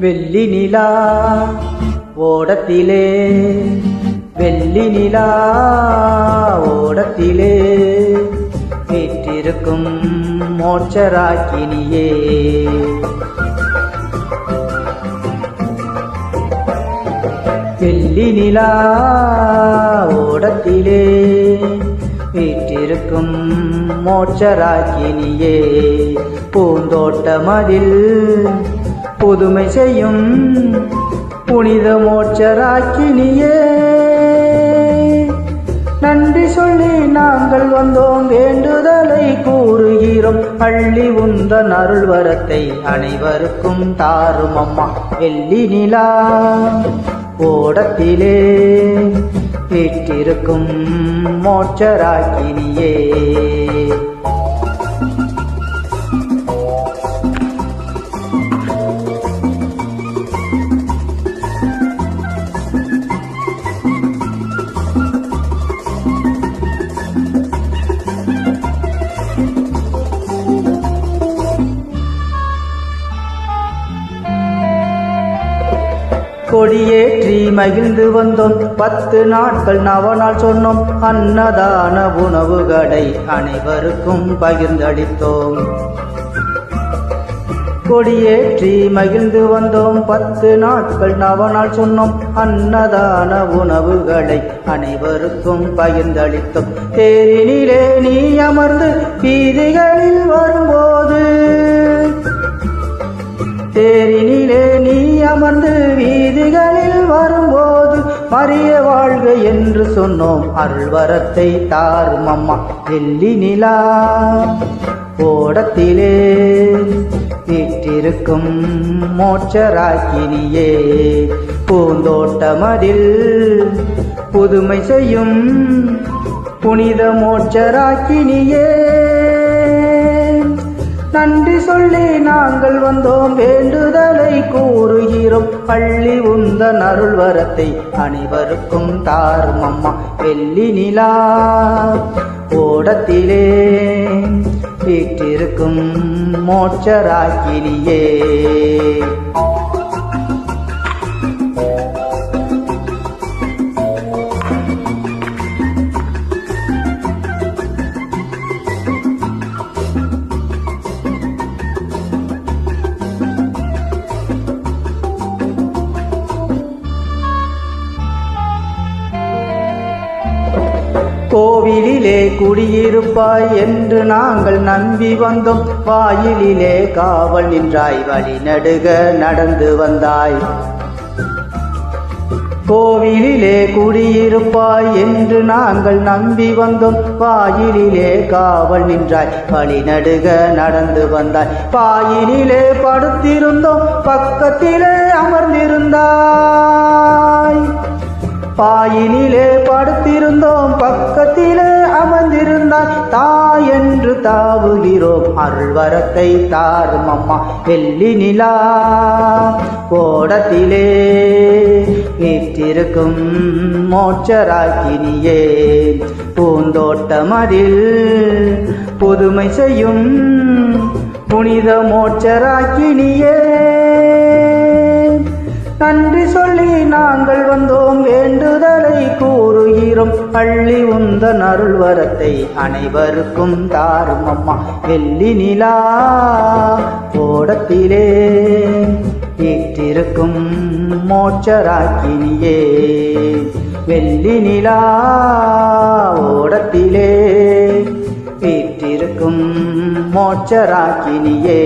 வெள்ளி நிலா ஓடத்திலே, வெள்ளி நிலா ஓடத்திலே வீற்றிருக்கும் மோட்சராக்கினியே. வெள்ளி நிலா ஓடத்திலே வீற்றிருக்கும் மோட்சராக்கினியே. பூந்தோட்டமதில் புதுமை செய்யும் புனித மோட்சராக்கினியே. நன்றி சொல்லி நாங்கள் வந்தோம், வேண்டுதலை கூறுகிறோம். அள்ளி உந்தன் அருள் வரத்தை அனைவருக்கும் தாரும் அம்மா. வெள்ளி நிலா ஓடத்திலே வீற்றிருக்கும் மோட்சராக்கினியே. கொடியேற்றி மகிழ்ந்து வந்தோம், 10 நாட்கள் நவநாள் சொன்னோம். அன்னதான உணவுகளை அனைவருக்கும் பகிர்ந்தளித்தோம். கொடியேற்றி மகிழ்ந்து வந்தோம், 10 நாட்கள் நவநாள் சொன்னோம். அன்னதான உணவுகளை அனைவருக்கும் பகிர்ந்தளித்தோம். தேரினிலே நீ அமர்ந்து வீதிகளில் வரும்போது, தேரினிலே நீ அமர்ந்து வீதிகளில் வரும்போது, மரிய வாழ்க என்று சொன்னோம். அருள்வரத்தை தாரும் அம்மா. வெள்ளி நிலா ஓடத்திலே வீற்றிருக்கும் மோட்சராக்கினியே. பூந்தோட்டமதில் புதுமை செய்யும் புனித மோட்சராக்கினியே. நன்றி சொல்லி நாங்கள் வந்தோம், வேண்டுதலை கூறுகிறோம். அள்ளி உந்தன் அருள் வரத்தை அனைவருக்கும் தாரும் அம்மா. வெள்ளி நிலா ஓடத்திலே வீற்றிருக்கும் மோட்சராக்கினியே. கோவிலிலே குடியிருப்பாய் என்று நாங்கள் நம்பி வந்தோம். வாயிலிலே காவல் நின்றாய், வழி நடுக நடந்து வந்தாய். கோவிலிலே குடியிருப்பாய் என்று நாங்கள் நம்பி வந்தோம். வாயிலிலே காவல் நின்றாய், வழி நடுக நடந்து வந்தாய். பாயினிலே படுத்திருந்தோம், பக்கத்திலே அமர்ந்திருந்தாய். பாயினிலே படுத்திருந்தோம், பக்கத்திலே அமர்ந்திருந்தாய். தாய் என்று தாவுகிறோம், அருள்வரத்தை தாரும் அம்மா. வெள்ளி நிலா ஓடத்திலே வீற்றிருக்கும் மோட்சராக்கினியே. பூந்தோட்டமதில் புதுமை செய்யும் புனித மோட்சராக்கினியே. நன்றி சொல்லி நாங்கள் வந்தோம், வேண்டுதலை கூறுகிறோம். அள்ளி உந்தன் அருள் வரத்தை அனைவருக்கும் தாரும் அம்மா. வெள்ளி நிலா ஓடத்திலே வீற்றிருக்கும் மோட்சராக்கினியே. வெள்ளி நிலா ஓடத்திலே வீற்றிருக்கும் மோட்சராக்கினியே.